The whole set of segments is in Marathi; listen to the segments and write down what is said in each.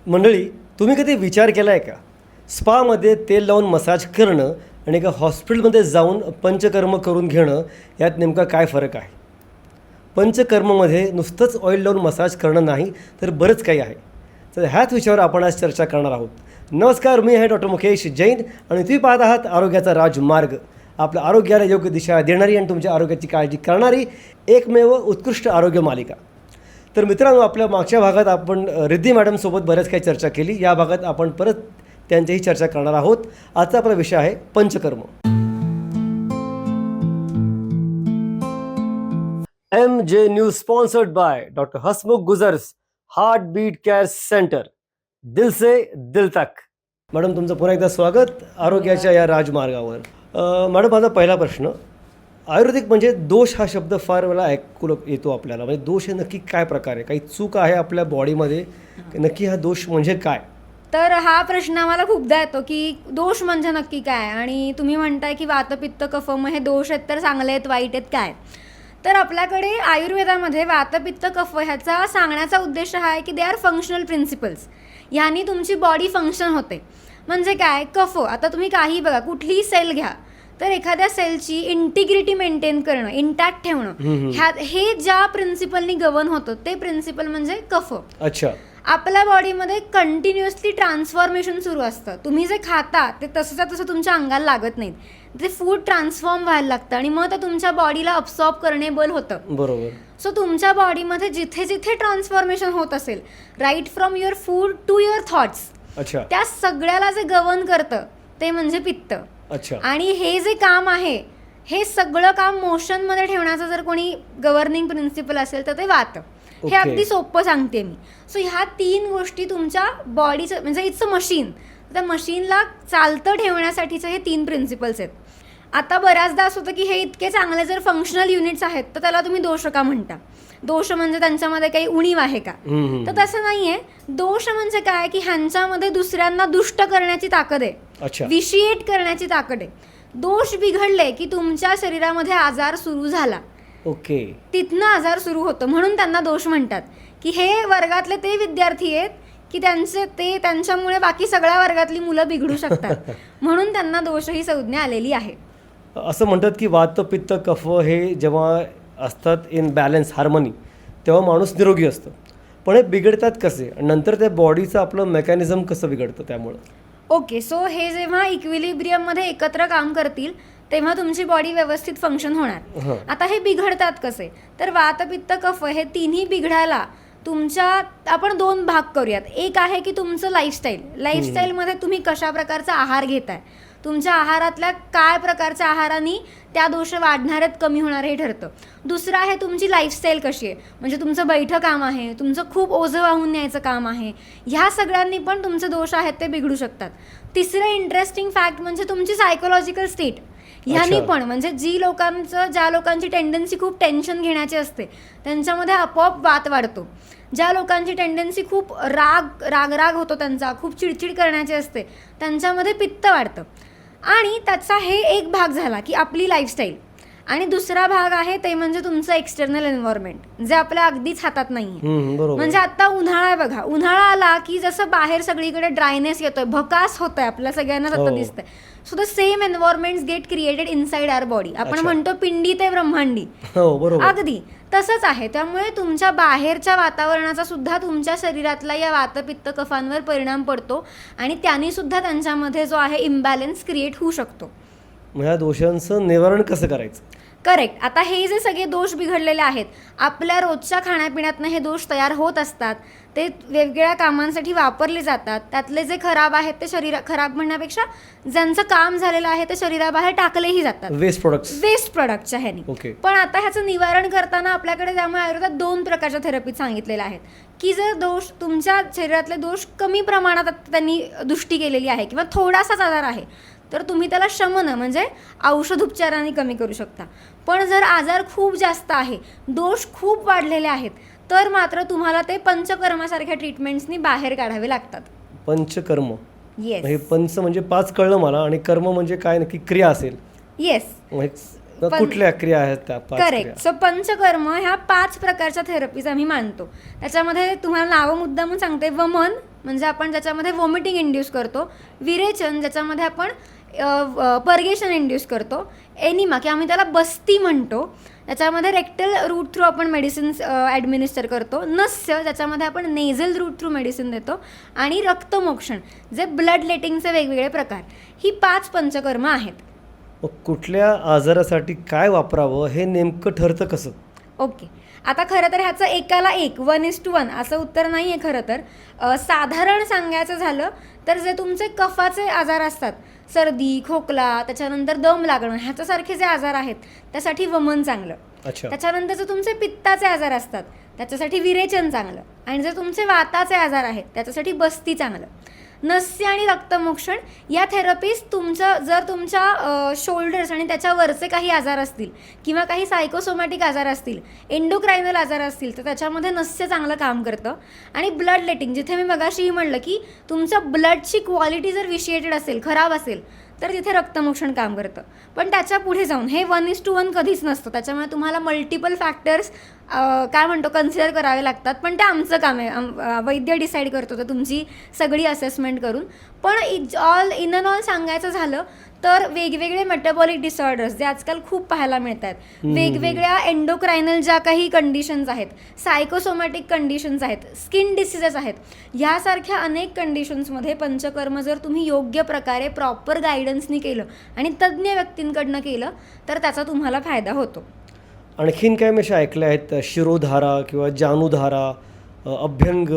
मंडळी, तुम्ही कधी विचार केला आहे का, स्पामध्ये तेल लावून मसाज करणं आणि एका हॉस्पिटलमध्ये जाऊन पंचकर्म करून घेणं यात नेमका काय फरक आहे? पंचकर्ममध्ये नुसतंच ऑइल लावून मसाज करणं नाही तर बरंच काही आहे. तर ह्याच विषयावर आपण आज चर्चा करणार आहोत. नमस्कार, मी आहे डॉक्टर मुकेश जैन आणि तुम्ही पाहत आहात आरोग्याचा राजमार्ग, आपल्या आरोग्याला योग्य दिशा देणारी आणि तुमच्या आरोग्याची काळजी करणारी एकमेव उत्कृष्ट आरोग्य मालिका. तर मित्रांनो, आपल्या मागच्या भागात आपण रिद्धी मॅडमसोबत बऱ्याच काही चर्चा केली. या भागात आपण परत त्यांच्याही चर्चा करणार आहोत. आजचा आपला विषय आहे पंचकर्म. MJ news sponsored by doctor Hasmukh Gujars, heart beat care centre, दिल से दिल तक. मॅडम, तुमचं पुन्हा एकदा स्वागत आरोग्याच्या या राजमार्गावर. मॅडम, माझा पहिला प्रश्न, आयुर्वेदिक म्हणजे दोष हा शब्द फार वेळा ऐकू येतो आपल्याला. म्हणजे दोष हे नक्की काय प्रकार आहे? काही चूक आहे आपल्या बॉडीमध्ये, नक्की हा दोष म्हणजे काय? तर हा प्रश्न आम्हाला खूपदा येतो की दोष म्हणजे नक्की काय. आणि तुम्ही म्हणताय की वातपित्त कफ, मग हे दोष आहेत तर चांगले आहेत वाईट आहेत काय? तर आपल्याकडे आयुर्वेदामध्ये वातपित्त कफ ह्याचा सांगण्याचा उद्देश हा आहे की दे आर फंक्शनल प्रिन्सिपल्स. ह्यानी तुमची बॉडी फंक्शन होते. म्हणजे काय, कफ, आता तुम्ही काही बघा, कुठलीही सेल घ्या तर एखाद्या सेलची इंटिग्रिटी मेंटेन करणं, इंटॅक्ट ठेवणं, हे ज्या प्रिन्सिपलनी गवर्न होतं ते प्रिन्सिपल म्हणजे कफ. अच्छा. आपल्या बॉडीमध्ये कंटिन्युअसली ट्रान्सफॉर्मेशन सुरू असतं. तुम्ही जे खाता ते तसंच्या तसं तुमच्या अंगाला लागत नाहीत. ते फूड ट्रान्सफॉर्म व्हायला लागतं आणि मग ते तुमच्या बॉडीला अब्सॉर्ब करणेबल होतं. बरोबर. सो तुमच्या बॉडीमध्ये जिथे जिथे ट्रान्सफॉर्मेशन होत असेल, right from your food to your thoughts, अच्छा, त्या सगळ्याला जे गवर्न करतं ते म्हणजे पित्त. अच्छा. आणि हे जे काम आहे, हे सगळं काम मोशनमध्ये ठेवण्याचं जर कोणी गव्हर्निंग प्रिन्सिपल असेल तर ते वात. हे अगदी सोपं सांगते मी. सो ह्या 3 गोष्टी तुमच्या बॉडीचं, म्हणजे इट्स अ मशीन, त्या मशीनला चालतं ठेवण्यासाठीचे हे 3 प्रिन्सिपल्स आहेत. आता बऱ्याचदा असं होतं की हे इतके चांगले जर फंक्शनल युनिट्स आहेत तर त्याला तुम्ही दोष का म्हणता? दोष म्हणजे त्यांच्यामध्ये काही उणीव आहे का? तर तसं नाही आहे. दोष म्हणजे काय की ह्यांच्यामध्ये दुसऱ्यांना दुष्ट करण्याची ताकद आहे, विशिएट करण्याची ताकद आहे. दोष बिघडले की तुमच्या शरीरामध्ये आजार सुरू झाला. ओके. तिथनं आजार सुरू होतं, म्हणून त्यांना दोष म्हणतात. की हे वर्गातले ते विद्यार्थी आहेत की त्यांच्यामुळे बाकी सगळ्या वर्गातली मुलं बिघडू शकतात. म्हणून त्यांना दोष ही संज्ञा आलेली आहे. असं म्हणतात की वात पित्त कफ हे जेव्हा असतात इन बॅलन्स, हार्मनी, तेव्हा माणूस निरोगी असतो. पण हे बिघडतात कसे? नंतर त्या बॉडीचं आपलं मेकॅनिझम कसं बिघडतं त्यामुळं? ओके. सो हे जेव्हा इक्विलिब्रियममध्ये एकत्र काम करतील तेव्हा तुमची बॉडी व्यवस्थित फंक्शन होणार. आता हे बिघडतात कसे? तर वातपित्त कफ हे तिन्ही बिघडायला तुमच्या, आपण 2 भाग करूयात. एक आहे की तुमचं लाईफस्टाईलमध्ये तुम्ही कशा प्रकारचा आहार घेताय, तुमच्या आहारातल्या काय प्रकारच्या आहाराने त्या दोष वाढणार आहेत कमी होणार हे ठरतं. दुसरं आहे तुमची लाईफस्टाईल कशी आहे, म्हणजे तुमचं बैठं काम आहे, तुमचं खूप ओझं वाहून न्यायचं काम आहे, ह्या सगळ्यांनी पण तुमचे दोष आहेत ते बिघडू शकतात. तिसरं इंटरेस्टिंग फॅक्ट म्हणजे तुमची सायकोलॉजिकल स्टेट. ह्यानी पण, म्हणजे ज्या लोकांची टेंडन्सी खूप टेन्शन घेण्याची असते त्यांच्यामध्ये आपोआप वात वाढतो. ज्या लोकांची टेंडन्सी खूप राग होतो, त्यांचा खूप चिडचिड करण्याची असते, त्यांच्यामध्ये पित्त वाढतं. आणि त्याचा हे एक भाग झाला की आपली लाईफस्टाईल. आणि दुसरा भाग आहे ते म्हणजे तुमचं एक्सटर्नल एन्व्हायरमेंट, जे आपल्या अगदीच हातात नाही. म्हणजे आता उन्हाळा आहे बघा, उन्हाळा आला की जसं बाहेर सगळीकडे ड्रायनेस येतोय, भकास होतोय, आपल्या सगळ्यांना आता दिसतंय. So the same environments get created inside our body. आपण म्हणतो पिंडी ते ब्रह्मांडी, अगदी तसंच आहे. त्यामुळे तुमच्या बाहेरच्या वातावरणाचा सुद्धा तुमच्या शरीरातल्या या वातपित्त कफांवर परिणाम पडतो आणि त्यांनी सुद्धा त्यांच्यामध्ये जो आहे इम्बॅलन्स क्रिएट होऊ शकतो. ह्या दोषांचं निवारण कसं करायचं? करेक्ट. आता हे जे सगळे दोष बिघडलेले आहेत, आपल्या रोजच्या खाण्यापिण्यातनं हे दोष तयार होत असतात, ते वेगवेगळ्या कामांसाठी वापरले जातात. त्यातले जे खराब आहेत ते खराब म्हणण्यापेक्षा ज्यांचं काम झालेलं आहे ते शरीराबाहेर टाकलेही जातात, वेस्ट प्रोडक्टच्या ह्यानी. पण आता ह्याचं निवारण करताना आपल्याकडे त्यामुळे आयुर्वेदात 2 प्रकारच्या थेरपी सांगितलेल्या आहेत. की जर दोष, तुमच्या शरीरातले दोष कमी प्रमाणात त्यांनी दृष्टी केलेली आहे किंवा थोडासाच आजार आहे, तर तुम्ही त्याला शमन म्हणजे औषधोपचाराने कमी करू शकता. पण जर आजार खूप जास्त आहे, दोष खूप वाढलेले आहेत, तर मात्र तुम्हाला ते पंचकर्मासारख्या ट्रीटमेंट्सनी बाहेर काढावे लागतात. पंचकर्म, येस. पंच म्हणजे 5 कळलं मला, आणि कर्म म्हणजे काय नक्की क्रिया असेल? येस. कुठल्या क्रिया आहेत त्या? करेक्ट. सो पंचकर्म ह्या 5 प्रकारच्या थेरपीज आम्ही मानतो. त्याच्यामध्ये तुम्हाला नावं मुद्दामून सांगते. वमन म्हणजे आपण ज्याच्यामध्ये वॉमिटिंग इंड्यूस करतो, विरेचन ज्याच्यामध्ये आपण पर्गेशन इंड्यूस करतो, एनिमा की आम्ही त्याला बस्ती म्हणतो, त्याच्यामध्ये रेक्टल रूट थ्रू आपण मेडिसिन्स ॲडमिनिस्टर करतो, नस्य ज्याच्यामध्ये आपण नेझल रूट थ्रू मेडिसिन देतो, आणि रक्तमोक्षण जे ब्लड लेटिंगचे वेगवेगळे प्रकार. ही 5 पंचकर्म आहेत. मग कुठल्या आजारासाठी काय वापरावं हे नेमकं ठरतं कसं? ओके, आता खरं तर ह्याचं एकाला 1:1 असं उत्तर नाही आहे. खरं तर साधारण सांगायचं झालं तर जे तुमचे कफाचे आजार असतात, सर्दी, खोकला, त्याच्यानंतर दम लागणं, ह्याच्यासारखे जे आजार आहेत त्यासाठी वमन चांगलं. अच्छा. त्याच्यानंतर जे तुमचे पित्ताचे आजार असतात त्याच्यासाठी विरेचन चांगलं, आणि जे तुमचे वाताचे आजार आहेत त्याच्यासाठी बस्ती चांगलं. नस्य आणि रक्तमोक्षण या थेरपीज जर तुमच्या शोल्डर्स आणि त्याच्यावरचे काही आजार असतील किंवा काही सायकोसोमॅटिक आजार असतील, एंडोक्रायनल आजार असतील, तर त्याच्यामध्ये नस्य चांगलं काम करतं. आणि ब्लड लेटिंग, जिथे मी मगाशीही म्हणलं की तुमचं ब्लडची क्वालिटी जर विशिएटेड असेल, खराब असेल, तर तिथे रक्तमोक्षण काम करतं. पण त्याच्या पुढे जाऊन हे 1:1 कधीच नसतं. त्याच्यामुळे तुम्हाला मल्टिपल फॅक्टर्स कन्सिडर करावे लागतात. पण ते आमचं काम आहे, वैद्य डिसाईड करतो तर तुमची सगळी असेसमेंट करून. पण ऑल इन अँड ऑल सांगायचं झालं तर वेगवेगळे मेटाबॉलिक डिसऑर्डर्स जे आजकाल खूप पाहायला मिळत आहेत, वेगवेगळ्या एंडोक्रायनल ज्या काही कंडिशन्स आहेत, सायकोसोमॅटिक कंडिशन्स आहेत, स्किन डिसीजेस आहेत, ह्यासारख्या अनेक कंडिशन्समध्ये पंचकर्म जर तुम्ही योग्य प्रकारे प्रॉपर गायडन्सनी केलं आणि तज्ज्ञ व्यक्तींकडनं केलं तर त्याचा तुम्हाला फायदा होतो. आणखीन काय मी असे ऐकले आहेत, शिरोधारा किंवा जानुधारा, अभ्यंग,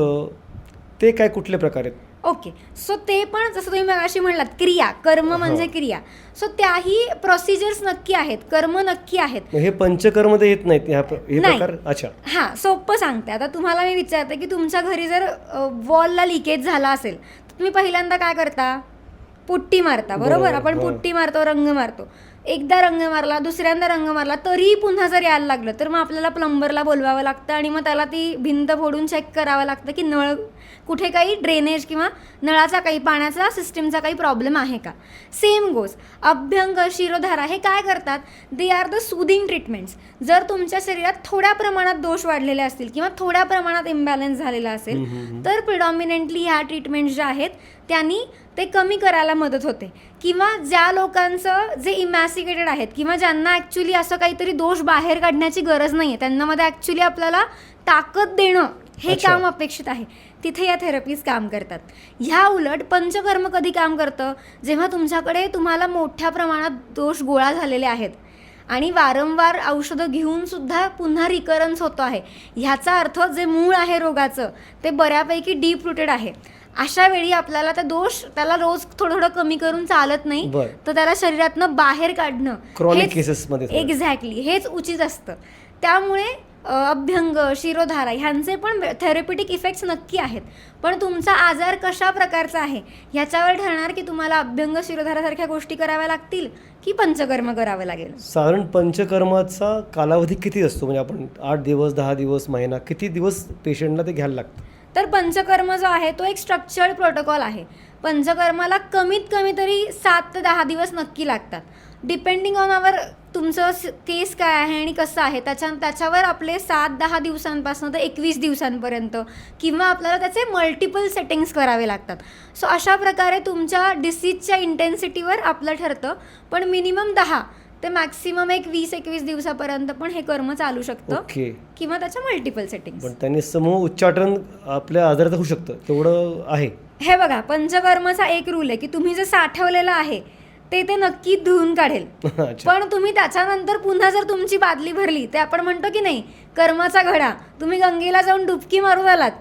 ते काय कुठले प्रकार आहेत? ओके, सो ते पण जसं तुम्ही मगाशी म्हणलात क्रिया, कर्म म्हणजे क्रिया, सो त्याही प्रोसिजर्स नक्की आहेत, कर्म नक्की आहेत. हे पंचकर्मध्ये येत नाहीत हे प्रकार? अच्छा, हां, सोपं सांगते. आता तुम्हाला मी विचारते की तुमच्या घरी जर वॉलला लिकेज झाला असेल तर तुम्ही पहिल्यांदा काय करता? पुट्टी मारता, बरोबर? आपण पुट्टी मारतो, रंग मारतो. एकदा रंग मारला, दुसऱ्यांदा रंग मारला, तरीही पुन्हा जर यायला लागलं तर मग आपल्याला प्लंबरला बोलवावं लागतं आणि मग त्याला ती भिंत फोडून चेक करावं लागतं की नळ कुठे काही ड्रेनेज किंवा नळाचा काही पाण्याचा सिस्टीमचा काही प्रॉब्लेम आहे का. सेम गोज अभ्यंग, शिरोधारा हे काय करतात? They are the soothing treatments. जर तुमच्या शरीरात थोड्या प्रमाणात दोष वाढलेले असतील किंवा थोड्या प्रमाणात इम्बॅलन्स झालेला असेल तर प्रिडॉमिनंटली ह्या ट्रीटमेंट्स ज्या आहेत त्यांनी ते कमी करायला मदत होते. किंवा ज्या लोकांचं जे इमॅसिकेटेड आहेत किंवा ज्यांना ॲक्च्युली असं काहीतरी दोष बाहेर काढण्याची गरज नाही आहे, त्यांनामध्ये ॲक्च्युली आपल्याला ताकद देणं हे काम अपेक्षित आहे, तिथे या थेरपीज काम करतात. ह्या उलट पंचकर्म कधी काम करतं? जेव्हा तुम्हाला मोठ्या प्रमाणात दोष गोळा झालेले आहेत आणि वारंवार औषधं घेऊन सुद्धा पुन्हा रिकरन्स होतो आहे, ह्याचा अर्थ जे मूळ आहे रोगाचं ते बऱ्यापैकी डीप रूटेड आहे. अशा वेळी आपल्याला त्याला रोज थोडं कमी करून चालत नाही, तर त्याला शरीरातनं बाहेर काढणं क्रॉनिक केसेसमध्ये एक्झॅक्टली हेच उचित असतं. त्यामुळे अभ्यंग, शिरोधारा ह्यांचे पण थेरप्युटिक इफेक्ट्स नक्की आहेत. पण तुमचा आजार कशा प्रकारचा आहे ह्याच्यावर ठरणार की तुम्हाला अभ्यंग, शिरोधारासारख्या गोष्टी कराव्या लागतील की पंचकर्म करावं लागेल. साधारण पंचकर्माचा कालावधी किती असतो? म्हणजे आपण 8 दिवस, 10 दिवस, महिना, किती दिवस पेशंटला ते घ्यायला लागतं? तर पंचकर्म जो आहे तो एक स्ट्रक्चर्ड प्रोटोकॉल आहे. पंचकर्माला कमीत कमी तरी 7 ते 10 दिवस नक्की लागतात. डिपेंडिंग ऑन तुमचं केस काय आहे आणि कसं आहे त्याच्यावर आपले 7-10 दिवसांपासून तर 21 दिवसांपर्यंत किंवा आपल्याला त्याचे मल्टिपल सेटिंग्स करावे लागतात. सो अशा प्रकारे तुमच्या डिसीजच्या इंटेन्सिटीवर आपलं ठरतं. पण मिनिमम 10 ते मॅक्सिमम 20-21 दिवसापर्यंत पण हे कर्म चालू शकतं किंवा त्याच्या मल्टिपल सेटिंग्स. पण त्यांनी समूह उच्चाटन आपल्या आजारात होऊ शकतं तेवढं आहे. हे बघा, पंचकर्माचा एक रूल आहे की तुम्ही जे साठवलेलं आहे ते नक्की धुवून काढेल. पण तुम्ही त्याच्यानंतर पुन्हा जर तुमची बादली भरली ते आपण म्हणतो की नाही कर्माचा घडा, तुम्ही गंगेला जाऊन डुबकी मारून आलात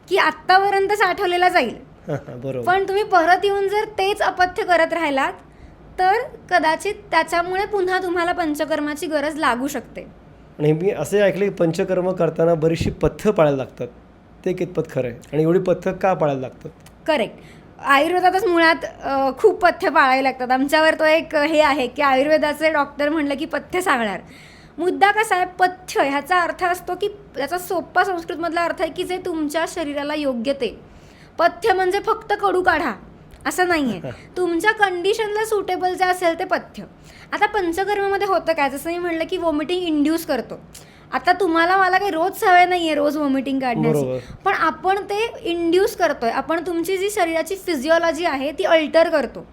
की आत्तापर्यंत साठवलेला जाईल. पण तुम्ही परत येऊन जर तेच अपथ्य करत राहिलात तर कदाचित त्याच्यामुळे पुन्हा तुम्हाला पंचकर्माची गरज लागू शकते. आणि मी असे ऐकले की पंचकर्म करताना बरीचशी पथ्य पाळायला लागतात, ते कितपत खरं आहे आणि एवढी पथ्य का पाळायला लागतात? करेक्ट. आयुर्वेदातच मुळात खूप पथ्य पाळावे लागतात. आमच्यावर तो एक हे आहे की आयुर्वेदाचे डॉक्टर म्हणलं की पथ्य सांगणार. मुद्दा कसा आहे, पथ्य ह्याचा अर्थ असतो की त्याचा सोपा संस्कृतमधला अर्थ आहे की जे तुमच्या शरीराला योग्य ते. पथ्य म्हणजे फक्त कडू काढा असं नाही आहे, तुमच्या कंडिशनला सुटेबल जे असेल ते पथ्य. आता पंचकर्मामध्ये होतं काय, जसं मी म्हणलं की वॉमिटिंग इंड्यूस करतो. आता तुम्हाला मला काही रोज सवय नाही आहे रोज वॉमिटिंग काढण्याची, बरोबर. पण आपण ते इंड्यूस करतोय, आपण तुमची जी शरीराची फिजिओलॉजी आहे ती अल्टर करतो,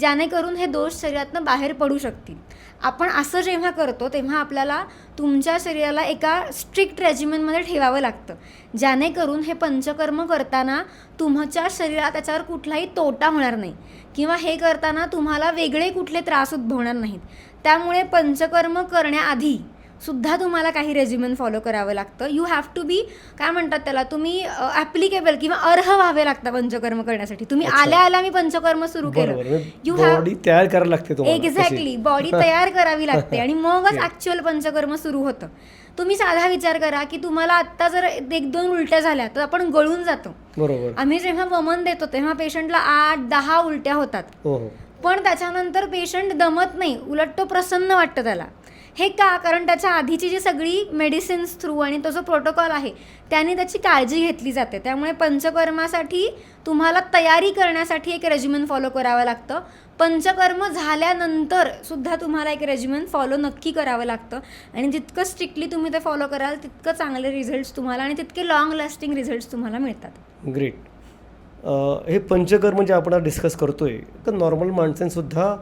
जेणेकरून हे दोष शरीरातनं बाहेर पडू शकतील. आपण असं जेव्हा करतो तेव्हा आपल्याला तुमच्या शरीराला एका स्ट्रिक्ट रेजिमेनमध्ये ठेवावं लागतं, जेणेकरून हे पंचकर्म करताना तुमच्या शरीरात त्याच्यावर कुठलाही तोटा होणार नाही किंवा हे करताना तुम्हाला वेगळे कुठले त्रास उद्भवणार नाहीत. त्यामुळे पंचकर्म करण्याआधी सुद्धा तुम्हाला काही रेजिमेन फॉलो करावं लागतं. यू हॅव टू बी, काय म्हणतात त्याला, तुम्ही ॲप्लिकेबल किंवा अर्ह व्हावे लागतं पंचकर्म करण्यासाठी. तुम्ही आल्या आल्या मी पंचकर्म सुरू केलं, यू हॅव बॉडी तयार करायला लागते तुम्हाला. एक्झॅक्टली, बॉडी तयार करावी लागते आणि मगच ॲक्च्युअल पंचकर्म सुरू होतं. तुम्ही साधा विचार करा की तुम्हाला आत्ता जर 1-2 उलट्या झाल्या तर आपण गळून जातो. बरोबर. आम्ही जेव्हा वमन देतो तेव्हा पेशंटला 8-10 उलट्या होतात, हो हो. पण त्याच्यानंतर पेशंट दमत नाही, उलट तो प्रसन्न वाटतं त्याला. हे का? कारण त्याच्या आधीची जी सगळी मेडिसिन्स थ्रू आणि तो जो प्रोटोकॉल आहे त्याने त्याची काळजी घेतली जाते. त्यामुळे पंचकर्मासाठी तुम्हाला तयारी करण्यासाठी एक रेजिमेन फॉलो करावं लागतं. पंचकर्म झाल्यानंतर सुद्धा तुम्हाला एक रेजिमेन फॉलो नक्की करावं लागतं आणि जितकं स्ट्रिक्टली तुम्ही ते फॉलो कराल तितकं चांगले रिझल्ट्स तुम्हाला आणि तितके लॉंग लास्टिंग रिझल्ट्स तुम्हाला मिळतात. ग्रेट. हे पंचकर्म जे आपण डिस्कस करतोय तर नॉर्मल माणसांसुद्धा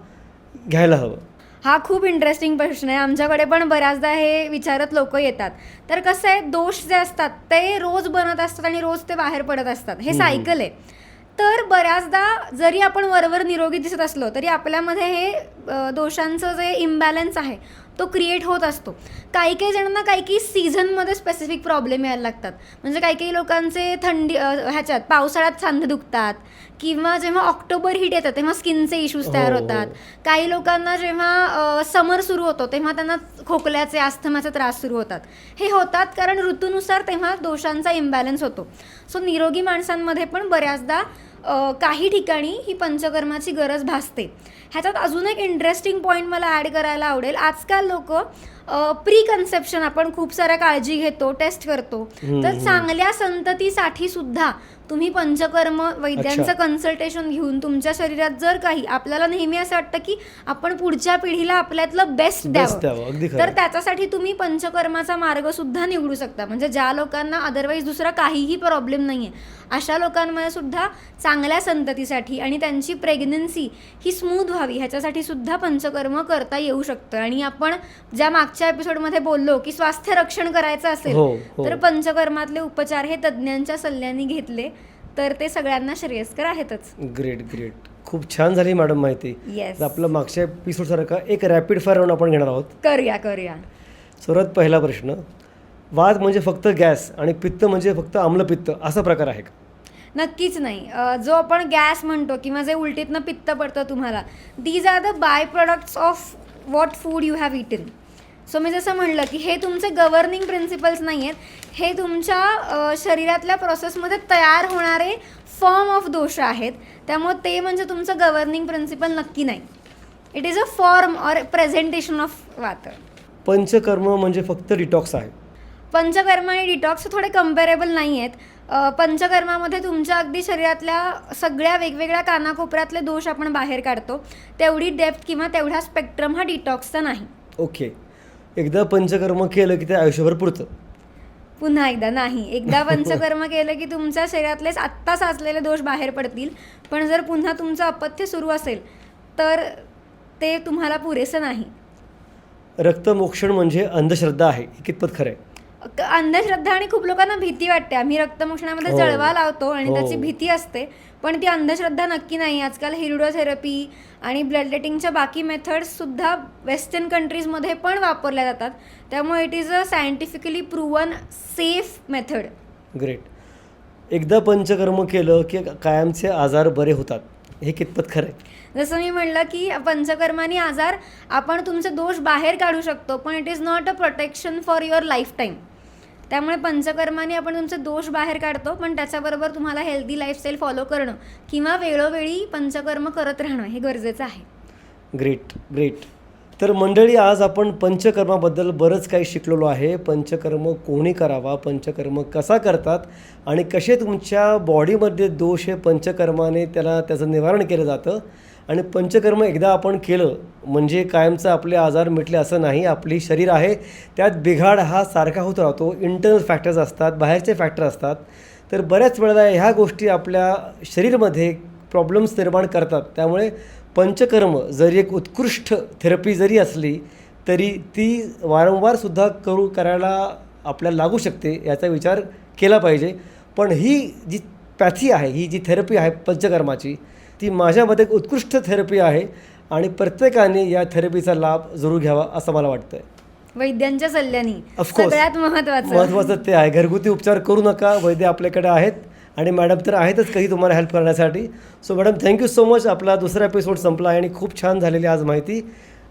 घ्यायला हवं? हा खूप इंटरेस्टिंग प्रश्न आहे. आमच्याकडे पण बऱ्याचदा हे विचारत लोक येतात. तर कसं आहे, दोष जे असतात ते रोज बनत असतात आणि रोज ते बाहेर पडत असतात, हे सायकल आहे. तर बऱ्याचदा जरी आपण वरवर निरोगी दिसत असलो तरी आपल्यामध्ये हे दोषांचं जे इम्बॅलन्स आहे तो क्रिएट होत असतो. काही काही जणांना काही सीझनमध्ये स्पेसिफिक प्रॉब्लेम यायला लागतात. म्हणजे काही लोकांचे ह्याच्यात पावसाळ्यात सांधे दुखतात किंवा जेव्हा ऑक्टोबर हीट येतं तेव्हा स्किनचे इश्यूज तयार होतात. काही लोकांना जेव्हा समर सुरू होतो तेव्हा त्यांना खोकल्याचे, अस्थमाचे त्रास सुरू होतात. हे होतात कारण ऋतूनुसार तेव्हा दोषांचा इम्बॅलन्स होतो. सो निरोगी माणसांमध्ये पण बऱ्याचदा काही ठिकाणी ही पंचकर्माची गरज भासते. ह्याच्यात अजून एक इंटरेस्टिंग पॉईंट मला ॲड करायला आवडेल. आजकाल लोक प्री कन्सेप्शन आपण खूप साऱ्या काळजी घेतो, टेस्ट करतो, तर चांगल्या संततीसाठी सुद्धा तुम्ही पंचकर्म वैद्यांचं कन्सल्टेशन घेऊन तुमच्या शरीरात जर काही आपल्याला नेहमी असं वाटतं की आपण पुढच्या पिढीला आपल्यातलं बेस्ट द्यावं, तर त्याच्यासाठी तुम्ही पंचकर्माचा मार्ग सुद्धा निवडू शकता. म्हणजे ज्या लोकांना अदरवाईज दुसरा काहीही प्रॉब्लेम नाही आहे अशा लोकांमध्ये सुद्धा चांगल्या संततीसाठी आणि त्यांची प्रेग्नन्सी ही स्मूथ व्हावी ह्याच्यासाठी सुद्धा पंचकर्म करता येऊ शकतं. आणि आपण ज्या मागच्या एपिसोडमध्ये बोललो की स्वास्थ्य रक्षण करायचं असेल तर पंचकर्मातले उपचार हे तज्ज्ञांच्या सल्ल्याने घेतले तर ते सगळ्यांना श्रेयस्कर आहेतच. Great great. खूप छान झाली मॅडम माहिती. येस, आपलं मागच्या एपिसोड सारखा एक रॅपिड फायर राऊंड आपण घेणार आहोत. करूया. सर्वात पहिला प्रश्न, वात म्हणजे फक्त गॅस आणि पित्त म्हणजे फक्त आम्लपित्त असा प्रकार आहे का? नक्कीच नाही. जो आपण गॅस म्हणतो किंवा जे उलटीतनं पित्त पडतं तुम्हाला, these are the by products of what food you have eaten. So मी जसं म्हणलं की हे तुमचे गव्हर्निंग प्रिन्सिपल्स नाही आहेत, हे तुमच्या शरीरातल्या प्रोसेसमध्ये तयार होणारे फॉर्म ऑफ दोष आहेत. त्यामुळे ते म्हणजे तुमचं गव्हर्निंग प्रिन्सिपल नक्की नाही. It is a form or presentation of वात. पंचकर्म म्हणजे फक्त डिटॉक्स आहे? पंचकर्म आणि डिटॉक्स थोडे कम्पॅरेबल नाही आहेत. पंचकर्मामध्ये तुमच्या अगदी शरीरातल्या सगळ्या वेगवेगळ्या कानाकोपऱ्यातले दोष आपण बाहेर काढतो. तेवढी डेप्थ किंवा तेवढा स्पेक्ट्रम हा डिटॉक्सचा नाही. ओके. एकदा पंचकर्म केलं की ते आयुष्यभर पुरतं? पुन्हा एकदा नाही. एकदा पंचकर्म केलं की तुमच्या शरीरातलेच आत्ता साचलेले दोष बाहेर पडतील, पण जर पुन्हा तुमचं अपथ्य सुरू असेल तर ते तुम्हाला पुरेसं नाही. रक्तमोक्षण म्हणजे अंधश्रद्धा आहे, कितपत खरं आहे? अंधश्रद्धा आणि खूप लोकांना भीती वाटते. आम्ही रक्तमोक्षणामध्ये जळवा लावतो आणि त्याची भीती असते, पण ती अंधश्रद्धा नक्की नाही. आजकाल हिरिडोथेरपी आणि ब्लड लेटिंगच्या बाकी मेथड्स सुद्धा वेस्टर्न कंट्रीजमध्ये पण वापरल्या जातात. त्यामुळे it is a scientifically proven safe method. Great. एकदा पंचकर्म केलं की कायमचे आजार बरे होतात, हे कितपत खरं आहे? जसं मी म्हणलं की पंचकर्मानी आजार आपण तुमचे दोष बाहेर काढू शकतो, पण it is not a protection for your life time. त्यामुळे पंचकर्माने आपण तुमचे दोष बाहेर काढतो, पण त्याच्याबरोबर तुम्हाला हेल्दी लाईफस्टाईल फॉलो करणं किंवा वेळोवेळी पंचकर्म करत राहणं हे गरजेचं आहे. Great great. तर मंडळी, आज आपण पंचकर्माबद्दल बरंच काही शिकलेलो आहे. पंचकर्म कोणी करावा, पंचकर्म कसा करतात आणि कसे तुमच्या बॉडीमध्ये दोष हे पंचकर्माने त्याचं निवारण केलं जातं आणि पंचकर्म एकदा आपण केलं म्हणजे कायमचं आपले आजार मिटले असं नाही. आपली शरीर आहे त्यात बिघाड हा सारखा होत राहतो. इंटरनल फॅक्टर्स असतात, बाहेरचे फॅक्टर असतात. तर बऱ्याच वेळेला ह्या गोष्टी आपल्या शरीरामध्ये प्रॉब्लेम्स निर्माण करतात. त्यामुळे पंचकर्म जरी एक उत्कृष्ट थेरपी जरी असली तरी ती वारंवारसुद्धा करायला आपल्याला लागू शकते, याचा विचार केला पाहिजे. पण ही जी पॅथी आहे, ही जी थेरपी आहे पंचकर्माची, ती माझ्या मते एक उत्कृष्ट थेरपी आहे आणि प्रत्येकाने या थेरपीचा लाभ जरूर घ्यावा असं मला वाटतं. वैद्यांच्या सल्ल्याने ऑफकोर्स सगळ्यात महत्त्वाचं. महत्त्वाचं ते आहे. घरगुती उपचार करू नका, वैद्य आपल्याकडे आहेत आणि मॅडम तर आहेतच काही तुम्हाला हेल्प करण्यासाठी. So madam, thank you so much. आपला दुसरा एपिसोड संपला आहे आणि खूप छान झालेली आज माहिती.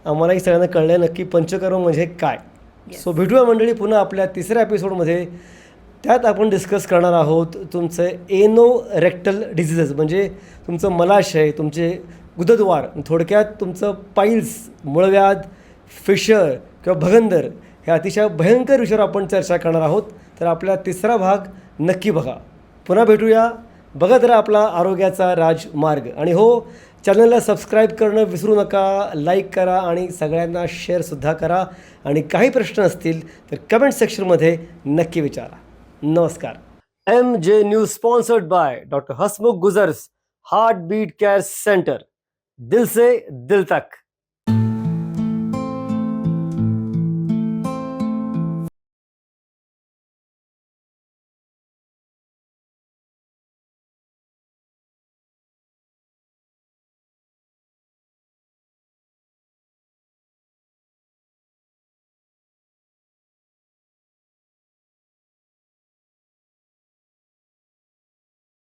आम्हालाही सगळ्यांना कळलं आहे नक्की पंचकर्म म्हणजे काय. सो भेटूया मंडळी पुन्हा आपल्या तिसऱ्या एपिसोडमध्ये. त्यात आपण डिस्कस करणार आहोत तुमचं एनोरेक्टल डिझिजेस, म्हणजे तुमचं मलाशय, तुमचे गुदद्वार, थोडक्यात तुमचं पाईल्स, मूळव्याध, फिशर किंवा भगंदर, ह्या अतिशय भयंकर विषयावर आपण चर्चा करणार आहोत. तर आपला तिसरा भाग नक्की बघा. पुन्हा भेटूया. बघत राहा आपला आरोग्याचा राजमार्ग. आणि हो, चॅनलला सबस्क्राईब करणं विसरू नका, लाईक करा आणि सगळ्यांना शेअरसुद्धा करा. आणि काही प्रश्न असतील तर कमेंट सेक्शनमध्ये नक्की विचारा. नमस्कार. MJ news sponsored by doctor Hasmukh Gujars, heart beat care centre, दिल से दिल तक.